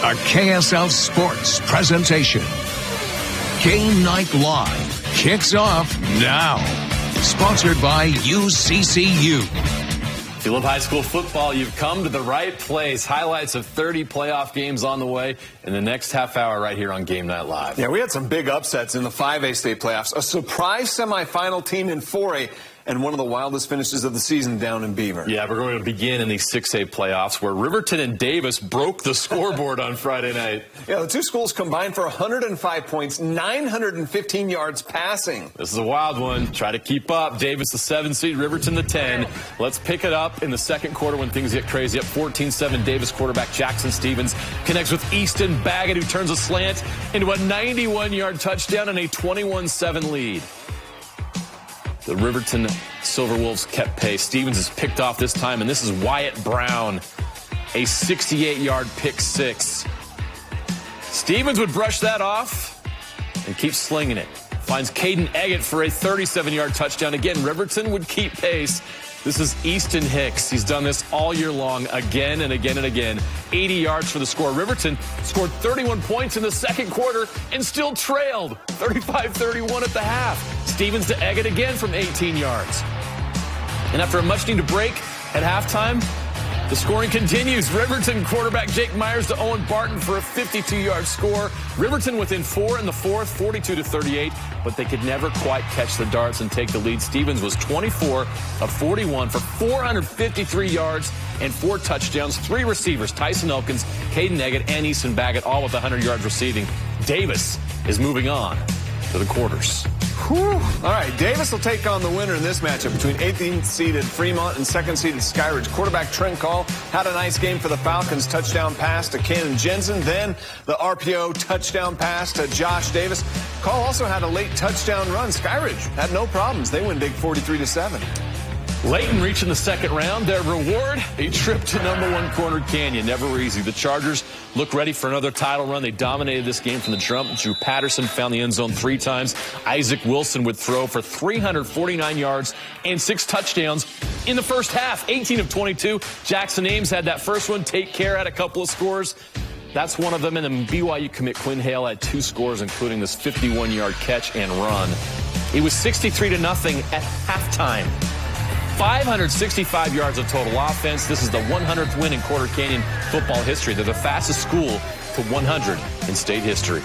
A KSL Sports presentation. Game Night Live kicks off now. Sponsored by UCCU. If you love high school football, you've come to the right place. Highlights of 30 playoff games on the way in the next half hour right here on Game Night Live. Yeah, we had some big upsets in the 5A state playoffs. A surprise semifinal team in 4A. And one of the wildest finishes of the season down in Beaver. Yeah, we're going to begin in the 6A playoffs where Riverton and Davis broke the scoreboard on Friday night. Yeah, the two schools combined for 105 points, 915 yards passing. This is a wild one. Try to keep up. Davis the 7 seed, Riverton the 10. Let's pick it up in the second quarter when things get crazy. Up 14-7, Davis quarterback Jackson Stevens connects with Easton Baggett, who turns a slant into a 91-yard touchdown and a 21-7 lead. The Riverton Silver Wolves kept pace. Stevens is picked off this time, and this is Wyatt Brown, a 68-yard pick six. Stevens would brush that off and keep slinging it. Finds Caden Eggett for a 37-yard touchdown. Again, Riverton would keep pace. This is Easton Hicks. He's done this all year long, again and again and again. 80 yards for the score. Riverton scored 31 points in the second quarter and still trailed 35-31 at the half. Stevens to Eggett again from 18 yards. And after a much-needed break at halftime, the scoring continues. Riverton quarterback Jake Myers to Owen Barton for a 52-yard score. Riverton within 4 in the fourth, 42-38, but they could never quite catch the darts and take the lead. Stevens was 24 of 41 for 453 yards and 4 touchdowns. 3 receivers, Tyson Elkins, Caden Eggett, and Easton Baggett, all with 100 yards receiving. Davis is moving on to the quarters. Whew. All right, Davis will take on the winner in this matchup between 18th-seeded Fremont and 2nd-seeded Skyridge. Quarterback Trent Call had a nice game for the Falcons. Touchdown pass to Cannon Jensen. Then the RPO touchdown pass to Josh Davis. Call also had a late touchdown run. Skyridge had no problems. They win big 43-7. Layton reaching the second round. Their reward, a trip to #1 Corner Canyon. Never easy. The Chargers look ready for another title run. They dominated this game from the jump. Drew Patterson found the end zone 3 times. Isaac Wilson would throw for 349 yards and 6 touchdowns in the first half. 18 of 22. Jackson Ames had that first one. Take Care had a couple of scores. That's one of them. And then BYU commit Quinn Hale had 2 scores, including this 51-yard catch and run. It was 63-0 at halftime. 565 yards of total offense. This is the 100th win in Corner Canyon football history. They're the fastest school to 100 in state history.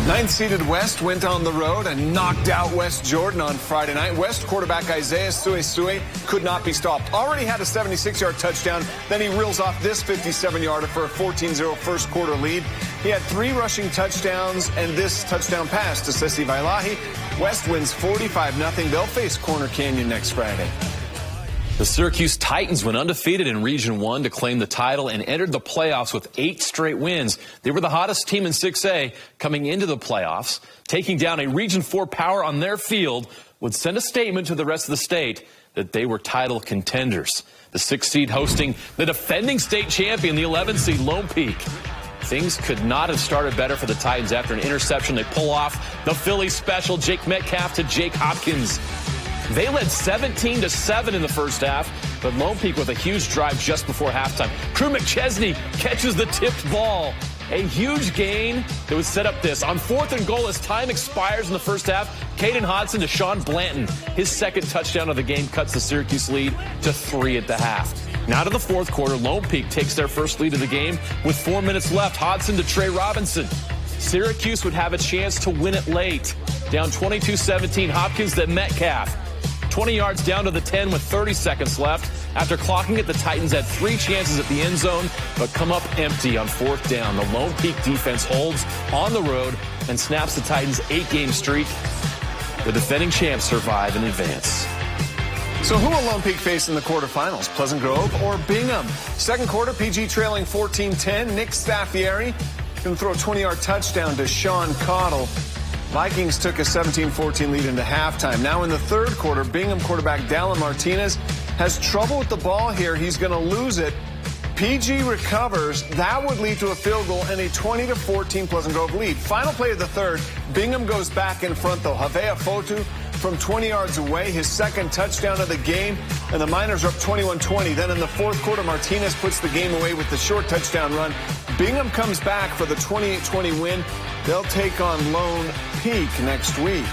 9th-seeded West went on the road and knocked out West Jordan on Friday night. West quarterback Isaiah Suesue could not be stopped. Already had a 76-yard touchdown. Then he reels off this 57-yarder for a 14-0 first quarter lead. He had 3 rushing touchdowns and this touchdown pass to Sessi Vailahi. West wins 45-0. They'll face Corner Canyon next Friday. The Syracuse Titans went undefeated in Region 1 to claim the title and entered the playoffs with 8 straight wins. They were the hottest team in 6A coming into the playoffs. Taking down a Region 4 power on their field would send a statement to the rest of the state that they were title contenders. The 6th seed hosting the defending state champion, the 11th seed Lone Peak. Things could not have started better for the Titans. After an interception, they pull off the Philly special. Jake Metcalf to Jake Hopkins. They led 17-7 in the first half, but Lone Peak with a huge drive just before halftime. Crew McChesney catches the tipped ball. A huge gain that would set up this. On 4th and goal as time expires in the first half, Caden Hodson to Sean Blanton. His second touchdown of the game cuts the Syracuse lead to 3 at the half. Now to the fourth quarter, Lone Peak takes their first lead of the game with 4 minutes left. Hodson to Trey Robinson. Syracuse would have a chance to win it late. Down 22-17, Hopkins to Metcalf. 20 yards down to the 10 with 30 seconds left. After clocking it, the Titans had 3 chances at the end zone, but come up empty on 4th down. The Lone Peak defense holds on the road and snaps the Titans' 8-game streak. The defending champs survive and advance. So who will Lone Peak face in the quarterfinals? Pleasant Grove or Bingham? Second quarter, PG trailing 14-10. Nick Staffieri going to throw a 20-yard touchdown to Sean Cottle. Vikings took a 17-14 lead into halftime. Now in the third quarter, Bingham quarterback Dallin Martinez has trouble with the ball here. He's going to lose it. PG recovers. That would lead to a field goal and a 20-14 Pleasant Grove lead. Final play of the third. Bingham goes back in front, though. Havea Fotu from 20 yards away, his second touchdown of the game, and the Miners are up 21-20. Then in the fourth quarter, Martinez puts the game away with the short touchdown run. Bingham comes back for the 28-20 win. They'll take on Lone Peak next week.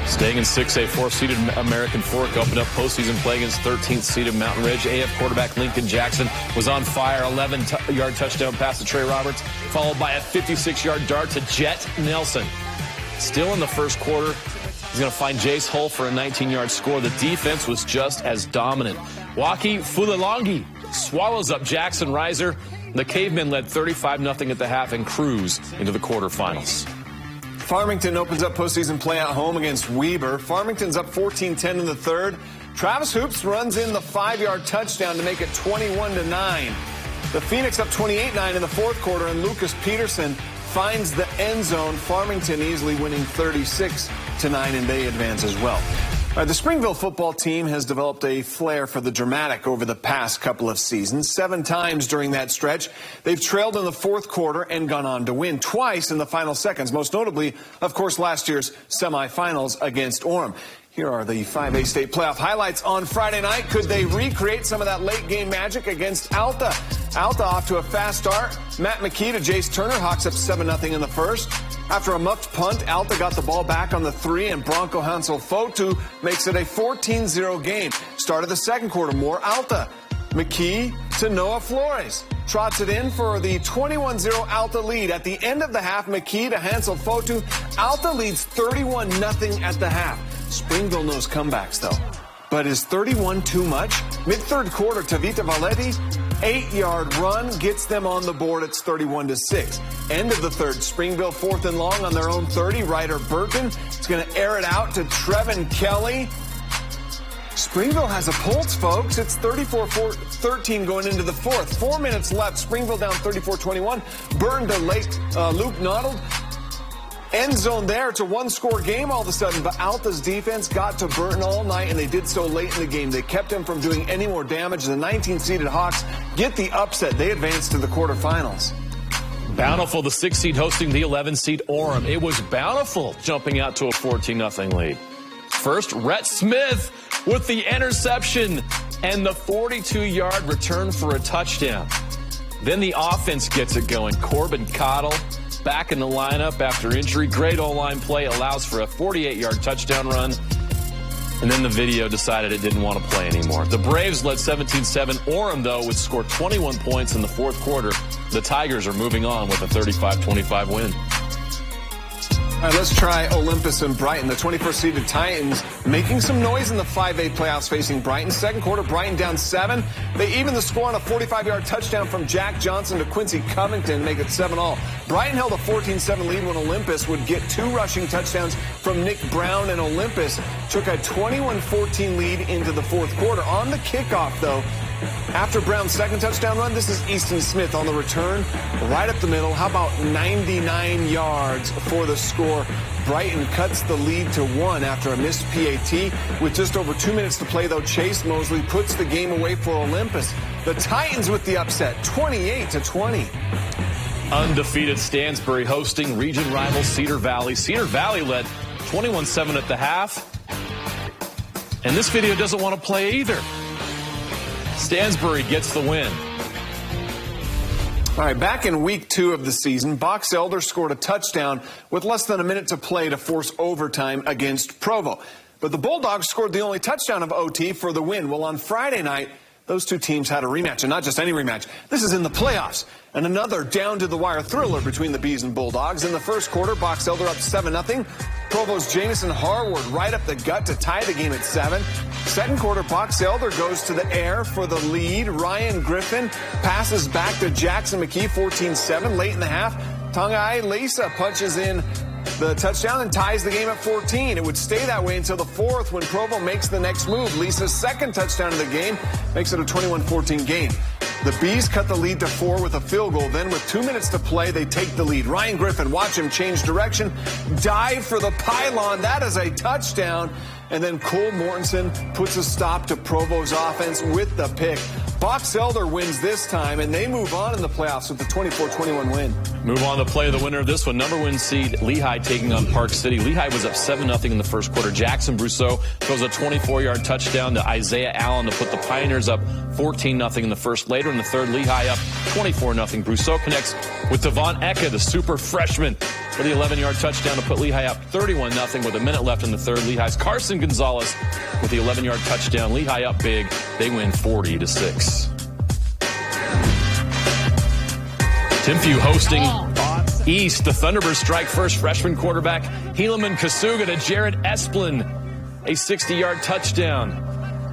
Staying in 6A, 4th-seeded American Fork opened up postseason play against 13th-seeded Mountain Ridge. AF quarterback Lincoln Jackson was on fire. 11-yard touchdown pass to Trey Roberts, followed by a 56-yard dart to Jet Nelson. Still in the first quarter, he's going to find Jace Hull for a 19-yard score. The defense was just as dominant. Waki Fulalongi swallows up Jackson Reiser. The Cavemen led 35-0 at the half and cruise into the quarterfinals. Farmington opens up postseason play at home against Weber. Farmington's up 14-10 in the third. Travis Hoops runs in the 5-yard touchdown to make it 21-9. The Phoenix up 28-9 in the fourth quarter, and Lucas Peterson finds the end zone. Farmington easily winning 36-9, and they advance as well. All right, the Springville football team has developed a flair for the dramatic over the past couple of seasons. 7 times during that stretch, they've trailed in the fourth quarter and gone on to win twice in the final seconds, most notably, of course, last year's semifinals against Orem. Here are the 5A state playoff highlights on Friday night. Could they recreate some of that late game magic against Alta? Alta off to a fast start. Matt McKee to Jace Turner. Hawks up 7-0 in the first. After a muffed punt, Alta got the ball back on the 3, and Bronco Hansel Fotu makes it a 14-0 game. Start of the second quarter, more Alta. McKee to Noah Flores. Trots it in for the 21-0 Alta lead. At the end of the half, McKee to Hansel Fotu. Alta leads 31-0 at the half. Springville knows comebacks, though. But is 31 too much? Mid-third quarter, Tavita Valetti, 8-yard run gets them on the board. It's 31-6. End of the third, Springville 4th and long on their own 30. Ryder Burton is going to air it out to Trevin Kelly. Springville has a pulse, folks. It's 34-13 going into the fourth. 4 minutes left. Springville down 34-21. Burton to Luke Noddle. End zone there. It's a one-score game all of a sudden, but Alta's defense got to Burton all night, and they did so late in the game. They kept him from doing any more damage. The 19-seeded Hawks get the upset. They advance to the quarterfinals. Bountiful, the 6th seed hosting the 11th-seed Orem. It was Bountiful jumping out to a 14-0 lead. First, Rhett Smith with the interception and the 42-yard return for a touchdown. Then the offense gets it going. Corbin Cottle back in the lineup after injury. Great O-line play, allows for a 48-yard touchdown run. And then the video decided it didn't want to play anymore. The Braves led 17-7. Orem, though, would score 21 points in the fourth quarter. The Tigers are moving on with a 35-25 win. All right, let's try Olympus and Brighton. The 21st seeded Titans making some noise in the 5A playoffs facing Brighton. Second quarter, Brighton down 7. They even the score on a 45-yard touchdown from Jack Johnson to Quincy Covington, make it 7-all. Brighton held a 14-7 lead when Olympus would get 2 rushing touchdowns from Nick Brown, and Olympus took a 21-14 lead into the fourth quarter. On the kickoff, though, after Brown's second touchdown run, this is Easton Smith on the return, right up the middle. How about 99 yards for the score? Brighton cuts the lead to 1 after a missed PAT. With just over 2 minutes to play, though, Chase Mosley puts the game away for Olympus. The Titans with the upset, 28-20. Undefeated Stansbury hosting region rival Cedar Valley. Cedar Valley led 21-7 at the half. And this video doesn't want to play either. Stansbury gets the win. All right, back in week 2 of the season, Box Elder scored a touchdown with less than a minute to play to force overtime against Provo. But the Bulldogs scored the only touchdown of OT for the win. Well, on Friday night, those two teams had a rematch, and not just any rematch. This is in the playoffs. And another down-to-the-wire thriller between the Bees and Bulldogs. In the first quarter, Box Elder up 7-0. Provo's Jamison Harward right up the gut to tie the game at 7. Second quarter, Box Elder goes to the air for the lead. Ryan Griffin passes back to Jackson McKee, 14-7. Late in the half, Tongai Lisa punches in the touchdown and ties the game at 14. It would stay that way until the fourth when Provo makes the next move. Lisa's second touchdown of the game makes it a 21-14 game. The Bees cut the lead to 4 with a field goal. Then with 2 minutes to play, they take the lead. Ryan Griffin, watch him change direction, dive for the pylon. That is a touchdown. And then Cole Mortensen puts a stop to Provo's offense with the pick. Box Elder wins this time, and they move on in the playoffs with the 24-21 win. Move on to play the winner of this one. Number one seed Lehigh taking on Park City. Lehigh was up 7-0 in the first quarter. Jackson Brousseau throws a 24-yard touchdown to Isaiah Allen to put the Pioneers up 14-0 in the first. Later in the third, Lehigh up 24-0. Brousseau connects with Devon Eka, the super freshman, for the 11-yard touchdown to put Lehigh up 31-0 with a minute left in the third. Lehigh's Carson Gonzalez with the 11-yard touchdown. Lehigh up big. They win 40-6. Timpview hosting East. The Thunderbirds strike first. Freshman quarterback Helaman Kasuga to Jared Esplin, a 60-yard touchdown.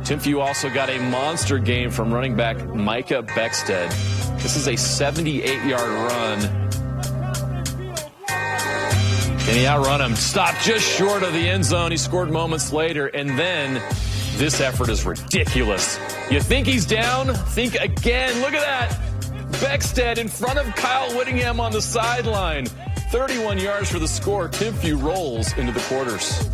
Timpview also got a monster game from running back Micah Beckstead. This is a 78-yard run. And he outrun him. Stopped just short of the end zone. He scored moments later. And then this effort is ridiculous. You think he's down? Think again. Look at that. Beckstead in front of Kyle Whittingham on the sideline. 31 yards for the score. Timpview rolls into the quarters.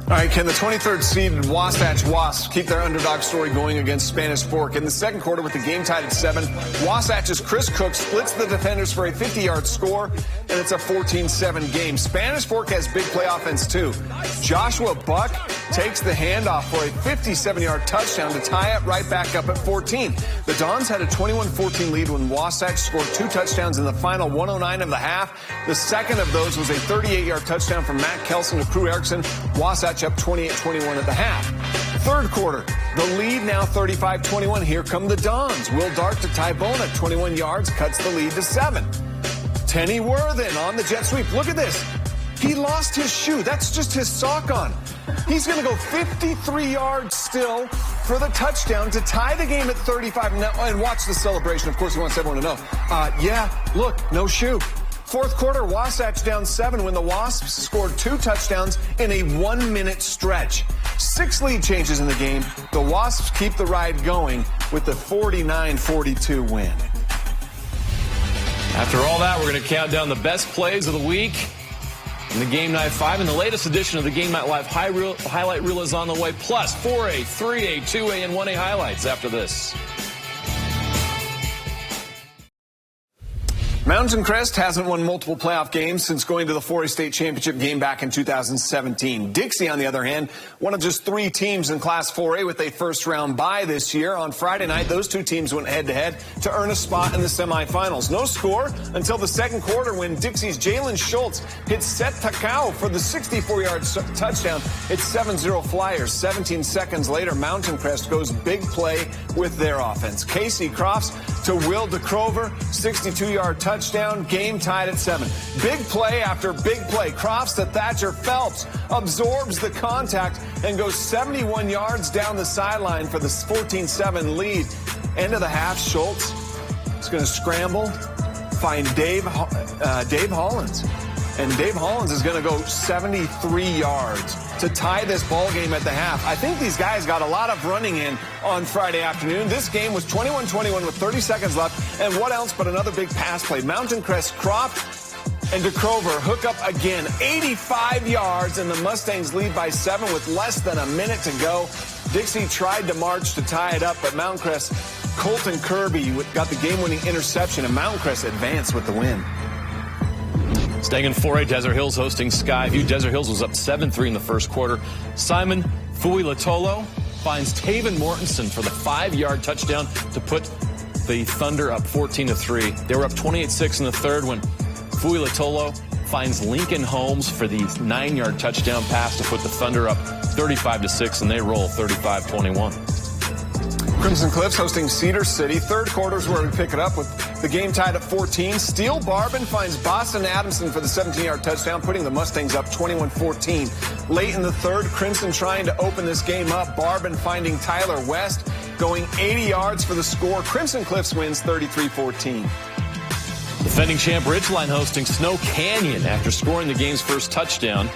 All right, can the 23rd seed Wasatch Wasps keep their underdog story going against Spanish Fork? In the second quarter with the game tied at 7, Wasatch's Chris Cook splits the defenders for a 50-yard score, and it's a 14-7 game. Spanish Fork has big play offense, too. Joshua Buck takes the handoff for a 57-yard touchdown to tie it right back up at 14. The Dons had a 21-14 lead when Wasatch scored 2 touchdowns in the final 109 of the half. The second of those was a 38-yard touchdown from Matt Kelson to Crew Erickson. Wasatch up 28-21 at the half. Third quarter, the lead now 35-21. Here come the Dons. Will Dart to Tybone at 21 yards, cuts the lead to 7. Tenny Worthen on the jet sweep. Look at this. He lost his shoe. That's just his sock on. He's going to go 53 yards still for the touchdown to tie the game at 35. Now, and watch the celebration. Of course, he wants everyone to know. Yeah, look, no shoe. Fourth quarter, Wasatch down 7 when the Wasps scored 2 touchdowns in a 1-minute stretch. 6 lead changes in the game. The Wasps keep the ride going with the 49-42 win. After all that, we're going to count down the best plays of the week in the Game Night 5. And the latest edition of the Game Night Live highlight reel is on the way. Plus 4A, 3A, 2A, and 1A highlights after this. Mountain Crest hasn't won multiple playoff games since going to the 4A state championship game back in 2017. Dixie, on the other hand, one of just 3 teams in Class 4A with a first-round bye this year. On Friday night, those 2 teams went head-to-head to earn a spot in the semifinals. No score until the second quarter when Dixie's Jalen Schultz hit Seth Takao for the 64-yard touchdown. It's 7-0 Flyers. 17 seconds later, Mountain Crest goes big play with their offense. Casey Crofts to Will DeCrover, 62-yard touchdown, game tied at 7. Big play after big play. Crofts to Thatcher Phelps, absorbs the contact and goes 71 yards down the sideline for the 14-7 lead. End of the half, Schultz is going to scramble, find Dave Hollins. And Dave Hollins is going to go 73 yards to tie this ball game at the half. I think these guys got a lot of running in on Friday afternoon. This game was 21-21 with 30 seconds left. And what else but another big pass play. Mountain Crest, Croft, and DeCrover hook up again. 85 yards, and the Mustangs lead by 7 with less than a minute to go. Dixie tried to march to tie it up, but Mountain Crest, Colton Kirby got the game-winning interception, and Mountain Crest advanced with the win. Staying in 4A, Desert Hills hosting Skyview. Desert Hills was up 7-3 in the first quarter. Simon Fuilatolo finds Taven Mortensen for the 5-yard touchdown to put the Thunder up 14-3. They were up 28-6 in the third when Fuilatolo finds Lincoln Holmes for the 9-yard touchdown pass to put the Thunder up 35-6, and they roll 35-21. Crimson Cliffs hosting Cedar City. Third quarter's where we pick it up with the game tied at 14. Steele Barbin finds Boston Adamson for the 17-yard touchdown, putting the Mustangs up 21-14. Late in the third, Crimson trying to open this game up. Barbin finding Tyler West, going 80 yards for the score. Crimson Cliffs wins 33-14. Defending champ Ridgeline hosting Snow Canyon after scoring the game's first touchdown.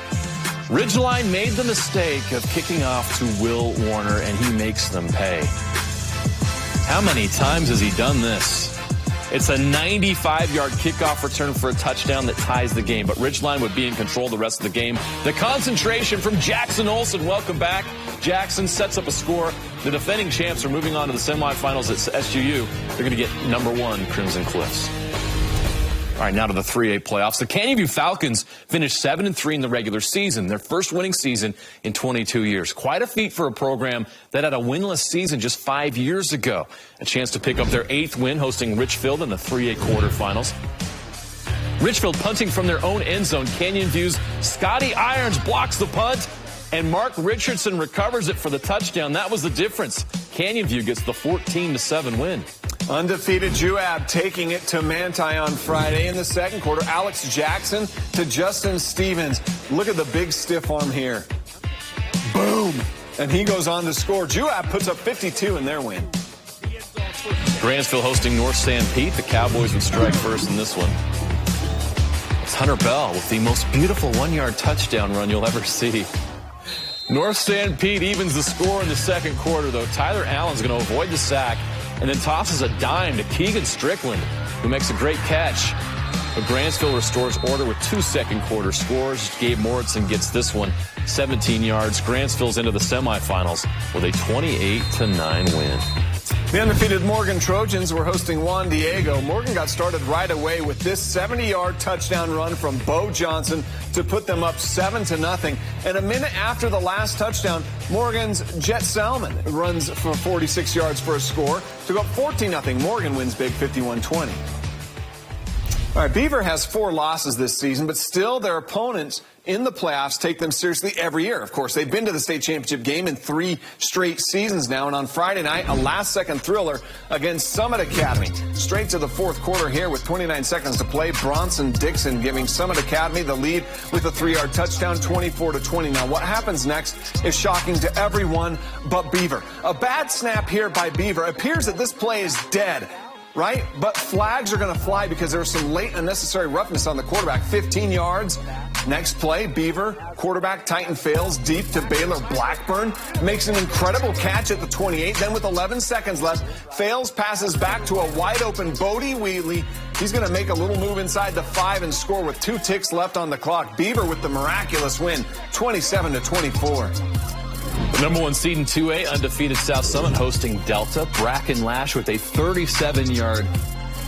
Ridgeline made the mistake of kicking off to Will Warner, and he makes them pay. How many times has he done this? It's a 95-yard kickoff return for a touchdown that ties the game. But Ridgeline would be in control the rest of the game. The concentration from Jackson Olsen. Welcome back. Jackson sets up a score. The defending champs are moving on to the semifinals at SUU. They're going to get number 1, Crimson Cliffs. All right, now to the 3A playoffs. The Canyon View Falcons finished 7-3 in the regular season, their first winning season in 22 years. Quite a feat for a program that had a winless season just 5 years ago. A chance to pick up their 8th win, hosting Richfield in the 3A quarterfinals. Richfield punting from their own end zone. Canyon View's Scotty Irons blocks the punt, and Mark Richardson recovers it for the touchdown. That was the difference. Canyon View gets the 14-7 win. Undefeated Juab taking it to Manti on Friday in the second quarter. Alex Jackson to Justin Stevens. Look at the big stiff arm here. Boom. And he goes on to score. Juab puts up 52 in their win. Grantsville hosting North San Pete. The Cowboys would strike first in this one. It's Hunter Bell with the most beautiful 1-yard touchdown run you'll ever see. North San Pete evens the score in the second quarter, though. Tyler Allen's going to avoid the sack and then tosses a dime to Keegan Strickland, who makes a great catch. But Grantsville restores order with 2 second-quarter scores. Gabe Moritzen gets this one, 17 yards. Grantsville's into the semifinals with a 28-9 win. The undefeated Morgan Trojans were hosting Juan Diego. Morgan got started right away with this 70-yard touchdown run from Bo Johnson to put them up 7-0. And a minute after the last touchdown, Morgan's Jet Salmon runs for 46 yards for a score to go up 14-0. Morgan wins big, 51-20. All right, Beaver has 4 losses this season, but still their opponents in the playoffs take them seriously every year. Of course, they've been to the state championship game in 3 straight seasons now, and on Friday night, a last-second thriller against Summit Academy. Straight to the fourth quarter here with 29 seconds to play. Bronson Dixon giving Summit Academy the lead with a 3-yard touchdown, 24-20. Now, what happens next is shocking to everyone but Beaver. A bad snap here by Beaver. Appears that this play is dead. Right? But flags are going to fly because there was some late unnecessary roughness on the quarterback. 15 yards. Next play, Beaver, quarterback Titan fails deep to Baylor Blackburn. Makes an incredible catch at the 28. Then with 11 seconds left, fails, passes back to a wide-open Bodie Wheatley. He's going to make a little move inside the 5 and score with 2 ticks left on the clock. Beaver with the miraculous win, 27-24. The number 1 seed in 2A, undefeated South Summit hosting Delta. Bracken Lash with a 37-yard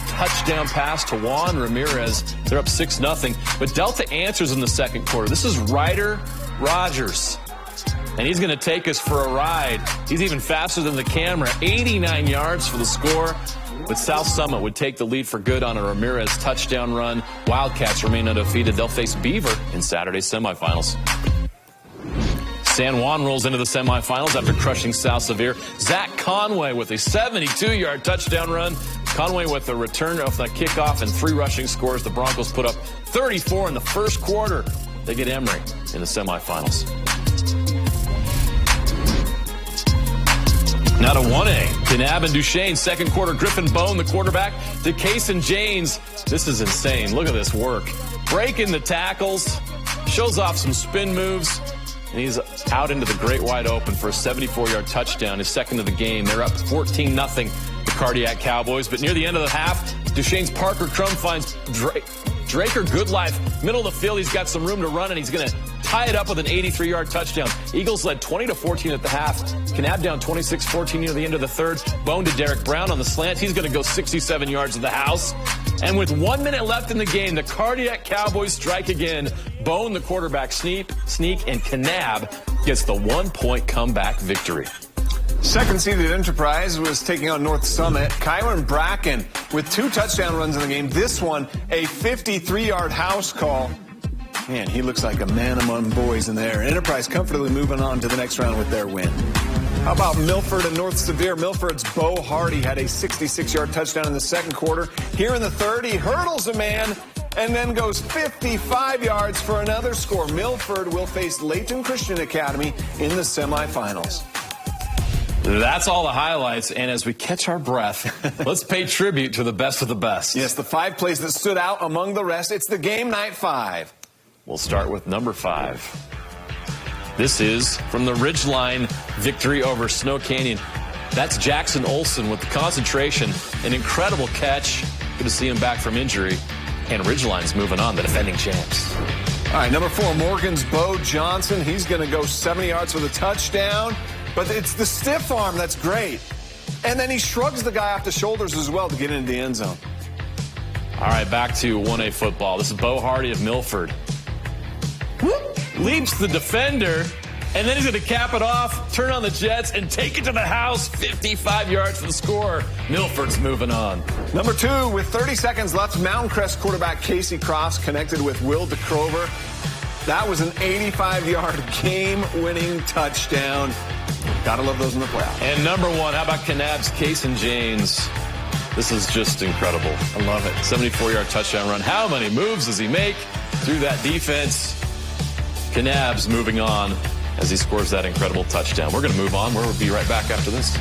touchdown pass to Juan Ramirez. They're up 6-0. But Delta answers in the second quarter. This is Ryder Rogers. And he's going to take us for a ride. He's even faster than the camera. 89 yards for the score. But South Summit would take the lead for good on a Ramirez touchdown run. Wildcats remain undefeated. They'll face Beaver in Saturday's semifinals. San Juan rolls into the semifinals after crushing South Sevier. Zach Conway with a 72-yard touchdown run. Conway with a return off the kickoff and 3 rushing scores. The Broncos put up 34 in the first quarter. They get Emory in the semifinals. Now to 1A. Kanab and Duchesne, second quarter. Griffin Bone, the quarterback. To Kaysen Janes. This is insane. Look at this work. Breaking the tackles. Shows off some spin moves. And he's out into the great wide open for a 74-yard touchdown, his second of the game. They're up 14-0, the Cardiac Cowboys. But near the end of the half, Duchesne's Parker Crum finds Draker Goodlife, middle of the field. He's got some room to run, and he's going to tie it up with an 83-yard touchdown. Eagles led 20-14 at the half. Kanab down 26-14 near the end of the third. Bone to Derek Brown on the slant. He's going to go 67 yards to the house. And with 1 minute left in the game, the Cardiac Cowboys strike again. Bone, the quarterback, sneak, and Kanab gets the 1-point comeback victory. Second-seeded Enterprise was taking on North Summit. Kyron Bracken with 2 touchdown runs in the game. This one, a 53-yard house call. Man, he looks like a man among boys in there. Enterprise comfortably moving on to the next round with their win. How about Milford and North Sevier? Milford's Bo Hardy had a 66-yard touchdown in the second quarter. Here in the third, he hurdles a man and then goes 55 yards for another score. Milford will face Layton Christian Academy in the semifinals. That's all the highlights, and as we catch our breath, let's pay tribute to the best of the best. Yes, the 5 plays that stood out among the rest. It's the game night 5. We'll start with number 5. This is from the Ridgeline victory over Snow Canyon. That's Jackson Olsen with the concentration, an incredible catch. Good to see him back from injury. And Ridgeline's moving on, the defending champs. All right, number 4, Morgan's Bo Johnson. He's going to go 70 yards for the touchdown. But it's the stiff arm that's great. And then he shrugs the guy off the shoulders as well to get into the end zone. All right, back to 1A football. This is Bo Hardy of Milford. Leaps the defender, and then he's going to cap it off, turn on the Jets, and take it to the house. 55 yards for the score. Milford's moving on. Number 2, with 30 seconds left, Mountain Crest quarterback Casey Cross connected with Will DeCrover. That was an 85-yard game-winning touchdown. Gotta love those in the playoffs. And number 1, how about Kanab's Kason James? This is just incredible. I love it. 74-yard touchdown run. How many moves does he make through that defense? Kanab's moving on as he scores that incredible touchdown. We're going to move on. We'll be right back after this.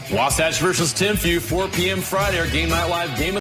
Wasatch versus Timpview, 4 p.m. Friday, our Game Night Live game.